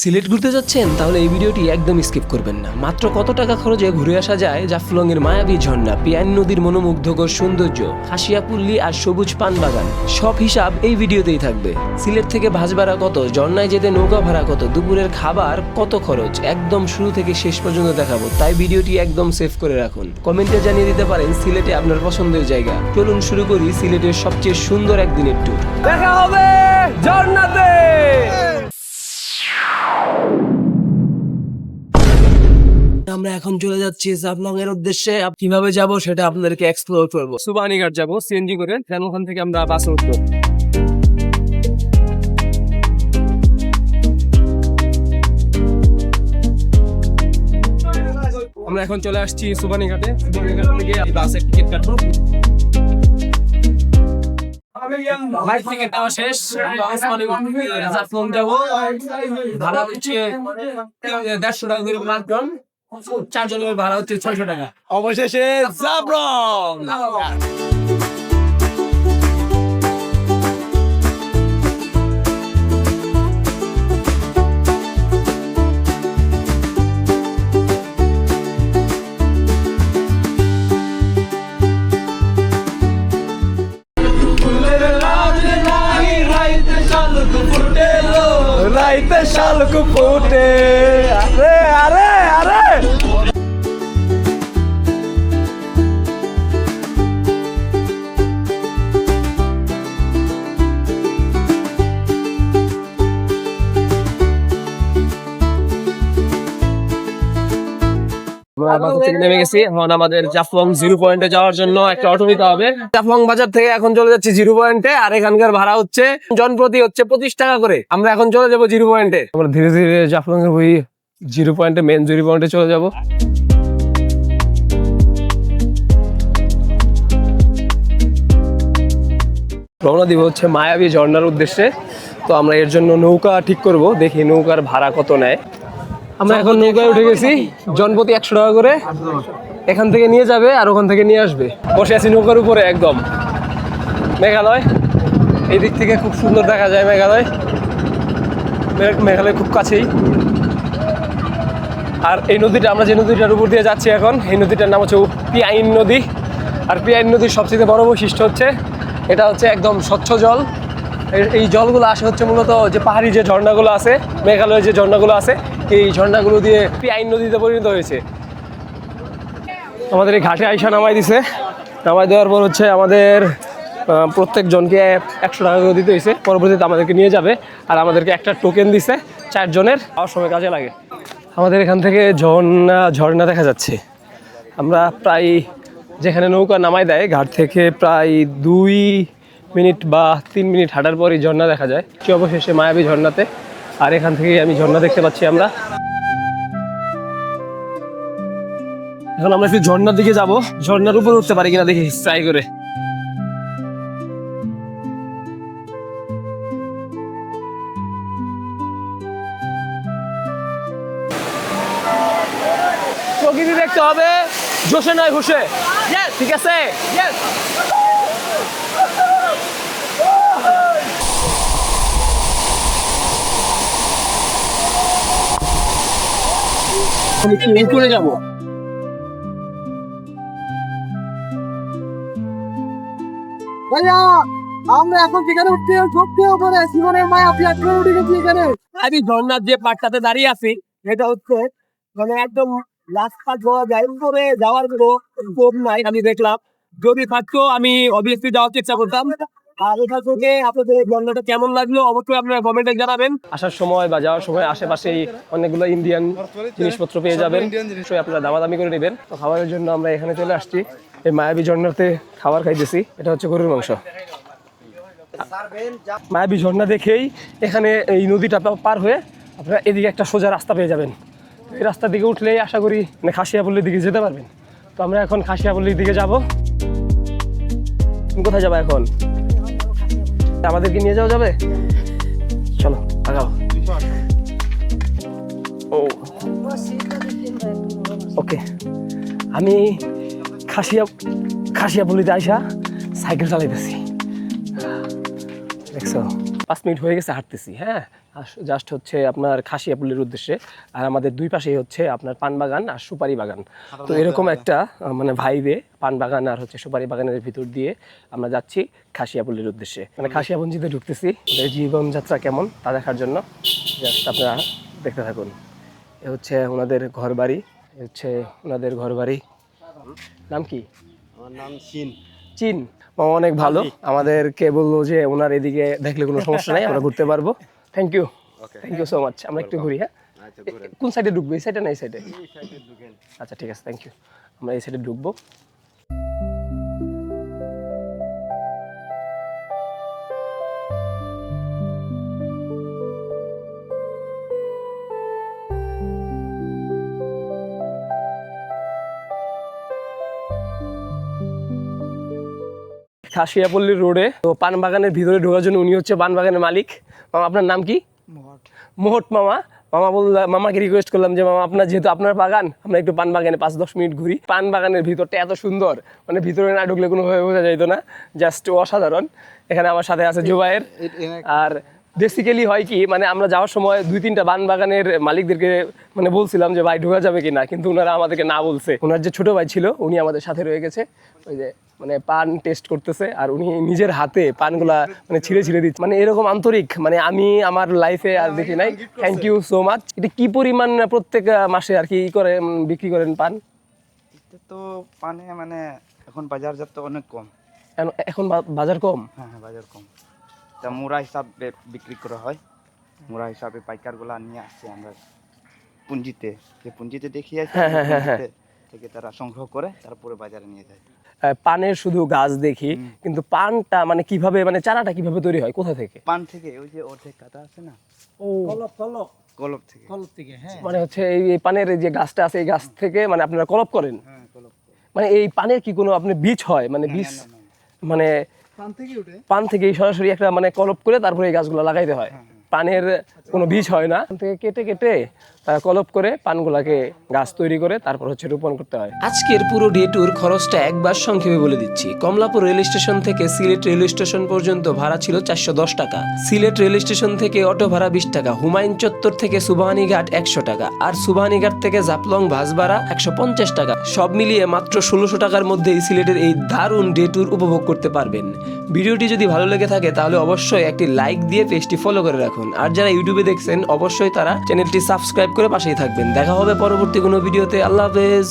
সিলেট ঘুরতে যাচ্ছেন তাহলে এই ভিডিওটি একদম স্কিপ করবেন না। মাত্র কত টাকা খরচে ঘুরে আসা যায় জাফলং এর মায়াবী ঝর্ণা, পিয়াইন নদীর মনোমুগ্ধকর সৌন্দর্য, খাসিয়াপল্লী আর সবুজ পান বাগান, সব হিসাব এই ভিডিওতেই থাকবে। সিলেট থেকে বাস ভাড়া কত, ঝর্ণায় যেতে নৌকা ভাড়া কত, দুপুরের খাবার কত খরচ, একদম শুরু থেকে শেষ পর্যন্ত দেখাবো। তাই ভিডিওটি একদম সেভ করে রাখুন, কমেন্টে জানিয়ে দিতে পারেন সিলেটে আপনার পছন্দের জায়গা। চলুন শুরু করি সিলেটের সবচেয়ে সুন্দর একদিনের ট্যুর। দেখা হবে ঝর্ণাতে। আমরা এখন চলে যাচ্ছি জাফলং এর উদ্দেশ্যে। কিভাবে যাব সেটা আপনাদেরকে এক্সপ্লোর করবো। সুবানীঘাট যাবো সিএনজি করে, দেন ওখান থেকে আমরা বাসে উঠবো। আমরা এখন চলে আসছি সুবানীঘাটে। সুবানীঘাট থেকে বাসের টিকিট কাটবো। বাইক থেকে নেওয়া শেষ, জাফলং যাবো। ভাড়া হচ্ছে 150 টাকা করে পার জন, 4 জনের ভাড়া হচ্ছে 600 টাকা। অবশেষে জাফলং। রাইতে শালক ফোটে, আরে আরে আরে নেমে গেছি। এখন আমাদের জাফলং 0 পয়েন্টে যাওয়ার জন্য একটা অটো নিতে হবে। জাফলং বাজার থেকে এখন চলে যাচ্ছি 0 পয়েন্টে, আর এখানকার ভাড়া হচ্ছে জনপ্রতি হচ্ছে 25 টাকা করে। আমরা এখন চলে যাবো 0 পয়েন্টে। আমরা ধীরে ধীরে জাফলং এর ওই 0 পয়েন্টে, মেন 0 পয়েন্টে চলে যাবো। রওনা দিব হচ্ছে মায়াবী ঝর্ণার উদ্দেশ্যে। তো আমরা এর জন্য নৌকা ঠিক করব, দেখি নৌকার ভাড়া কত নেয়। আমরা এখন নৌকায় উঠে গেছি, জনপ্রতি 100 টাকা করে। এখান থেকে নিয়ে যাবে আর ওখান থেকে নিয়ে আসবে। বসে আছি নৌকার উপরে, একদম মেঘালয়। এই দিক থেকে খুব সুন্দর দেখা যায় মেঘালয়, মেঘালয় খুব কাছেই। আর এই নদীটা, আমরা যে নদীটার উপর দিয়ে যাচ্ছি এখন, এই নদীটার নাম হচ্ছে পিয়াইন নদী। আর পিয়াইন নদীর সবচেয়ে বড় বৈশিষ্ট্য হচ্ছে এটা হচ্ছে একদম স্বচ্ছ জল। এই জলগুলো আসে হচ্ছে মূলত যে পাহাড়ি যে ঝর্ণাগুলো আছে, মেঘালয়ের যে ঝর্ণাগুলো আছে, এই ঝর্ণাগুলো দিয়ে পিয়াইন নদীতে পরিণত হয়েছে। আমাদের এই ঘাটে আইসা নামাই দিছে। নামাই দেওয়ার পর হচ্ছে আমাদের প্রত্যেক জনকে 100 টাকা করে দিতে হয়েছে। পরবর্তীতে আমাদেরকে নিয়ে যাবে, আর আমাদেরকে একটা টোকেন দিছে 4 জনের, আর সময় কাজে লাগে। আমাদের এখান থেকে ঝর্ণা দেখা যাচ্ছে। আমরা প্রায় যেখানে নৌকা নামাই দেয় ঘাট থেকে প্রায় 2 মিনিট বা 3 মিনিট হাঁটার পরই ঝর্ণা দেখা যায়। কি অবশেষে মায়াবী ঝর্ণাতে, আর এখান থেকে আমি ঝর্ণা দেখতে পাচ্ছি। আমরা এখন আমরা একটু ঝর্ণার দিকে যাব, ঝর্ণার উপরে উঠতে পারি কিনা দেখি, ট্রাই করে। প্রকৃতি দেখতে হবে, জোশে নয় হুশে। ঠিক আছে। উপরে যাবো। ভাইয়া আমরা এখন যেখানে উঠতে উপরে জীবনের মায়া উঠে গেছি। এখানে আমি ঝর্ণার যে পাটটাতে দাঁড়িয়ে আছি, এটা হচ্ছে মানে একদম লাস্ট পার্ট হওয়া যায়, উপরে যাওয়ার কোনো স্কোপ নাই। আমি দেখলাম যদি থাকতো আমি অবভিয়াসলি যাওয়ার চেষ্টা করতাম। আর এখান থেকে আপনাদের ঝর্ণাটা কেমন লাগলো অবশ্যই আপনারা কমেন্টে জানাবেন। আসার সময় বা যাওয়ার সময় আশেপাশেই অনেকগুলো ইন্ডিয়ান জিনিসপত্র পেয়ে যাবেন, অবশ্যই আপনারা দামাদামি করে নেবেন। তো খাবারের জন্য আমরা এখানে চলে আসছি, এই মায়াবী ঝর্ণাতে খাবার খাইতেছি। এটা হচ্ছে গরুর মাংস। মায়াবী ঝর্ণা দেখেই এখানে এই নদীটা পার হয়ে আপনারা এদিকে একটা সোজা রাস্তা পেয়ে যাবেন। এই রাস্তার দিকে উঠলেই আশা করি মানে খাসিয়াপল্লির দিকে যেতে পারবেন। তো আমরা এখন খাসিয়াপল্লির দিকে যাব। কোথায় যাবো এখন? আমাদেরকে নিয়ে যাওয়া যাবে? চলো আগাও। ও ওকে, আমি খাসিয়াপল্লিতে আইসা সাইকেল চালাইতেছি। দেখছো 5 মিনিট হয়ে গেছে হাঁটতেছি। হ্যাঁ, জাস্ট হচ্ছে আপনার খাসিয়াপুলের উদ্দেশ্যে। আর আমাদের দুই পাশেই হচ্ছে আপনার পান বাগান আর সুপারি বাগান। তো এরকম একটা মানে ভাইবে পান বাগান আর হচ্ছে সুপারি বাগানের ভিতর দিয়ে আমরা যাচ্ছি খাসিয়াপুলের উদ্দেশ্যে। মানে খাসিয়াপুঞ্জিতে ঢুকতেছি, ওদের জীবনযাত্রা কেমন তা দেখার জন্য। জাস্ট আপনারা দেখতে থাকুন। এ হচ্ছে ওনাদের ঘর বাড়ি, এ হচ্ছে ওনাদের ঘর বাড়ি। নাম কি? আমার নাম শিন। চীন। মামা অনেক ভালো, আমাদেরকে বললো যে ওনার এদিকে দেখলে কোনো সমস্যা নাই, আমরা ঘুরতে পারবো। Thank you, thank you so much. আমরা একটু ঘুরি। হ্যাঁ, কোন সাইডে ঢুকবো? এই সাইডে না এই সাইডে? আচ্ছা ঠিক আছে, থ্যাংক ইউ। আমরা এই সাইডে ঢুকবো। খাসিয়াপল্লী রোডে তো পান বাগানের ভিতরে ঢোকার জন্য উনি হচ্ছে পান বাগানের মালিক। মামা আপনার নাম কি? মোহট মামা। মামাকে রিকোয়েস্ট করলাম যে মামা আপনার যেহেতু আপনার বাগান, আমরা একটু পান বাগানে 5-10 মিনিট ঘুরি। পান বাগানের ভিতরটা এত সুন্দর, মানে ভিতরে না ঢুকলে কোনোভাবে বোঝা যেত না, জাস্ট অসাধারণ। এখানে আমার সাথে আছে জুবায়ের। আর বেসিক্যালি হয় কি, মানে আমরা যাওয়ার সময় 2-3টা পান বাগানের মালিকদেরকে মানে বলছিলাম যে ভাই ঢোকা যাবে কিনা, কিন্তু ওনারা আমাদেরকে না বলছে। ওনার যে ছোট ভাই ছিল উনি আমাদের সাথে রয়ে গেছে, ওই যে মানে পান টেস্ট করতেছে আর উনি নিজের হাতে পানগুলা মানে ছিঁড়ে ছিঁড়ে দিচ্ছে। মানে এরকম আন্তরিক মানে আমি আমার লাইফে আর দেখি নাই। Thank you so much. এটা কি পরিমাণ প্রত্যেক মাসে আর কি করে বিক্রি করেন পান? এটা তো পানে মানে এখন বাজারজাত তো অনেক কম। এখন বাজার কম? হ্যাঁ হ্যাঁ, বাজার কম। তা মোড়া হিসাবে বিক্রি করা হয়, মোড়া হিসাবে পাইকারগুলা নিয়ে আসছে আমরা পুঞ্জিতে, যে পুঞ্জিতে দেখিয়ে আসছে পুঞ্জিতে থেকে তারা সংগ্রহ করে তারপরে বাজারে নিয়ে যায়। পানের শুধু গাছ দেখি, কিন্তু পানটা মানে কিভাবে, মানে চারাটা কিভাবে তৈরি হয়, কোথা থেকে? পান থেকে ওই যে অর্ধেক কাটা আছে না, ও কলপ থেকে। হ্যাঁ, মানে হচ্ছে এই পানের যে গাছটা আছে এই গাছ থেকে মানে আপনারা কলপ করেন? হ্যাঁ, কলপ। মানে এই পানের কি কোনো আপনি বীজ হয়, মানে বীজ মানে পান থেকে উঠে পান থেকে সরাসরি একটা মানে কলপ করে তারপরে এই গাছগুলো লাগাইতে হয়? পানের কোনো বীজ হয় না, পান থেকে কেটে কেটে কলপ করে পানগুলাকে গাছ তৈরি করে তারপর হচ্ছে রোপণ করতে হয়। আজকের পুরো ডে ট্যুর খরচটা একবার সংক্ষেপে বলে দিচ্ছি। কমলাপুর রেল স্টেশন থেকে সিলেট রেল স্টেশন পর্যন্ত ভাড়া ছিল 410 টাকা। সিলেট রেল স্টেশন থেকে অটো ভাড়া 20 টাকা। হুমায়ুন চত্বর থেকে সুবহানীঘাট 100 টাকা। আর সুবহানীঘাট থেকে জাফলং বাস ভাড়া 150 টাকা। সব মিলিয়ে মাত্র 1600 টাকার মধ্যেই সিলেটের এই দারুণ ডে ট্যুর উপভোগ করতে পারবেন। ভিডিওটি যদি ভালো লেগে থাকে তাহলে অবশ্যই একটি লাইক দিয়ে পেজটি ফলো করে রাখুন। আর যারা ইউটিউবে দেখছেন অবশ্যই তারা চ্যানেলটি সাবস্ক্রাইব করে পাশেই থাকবেন। দেখা হবে পরবর্তী কোনো ভিডিওতে। আল্লাহ হাফেজ।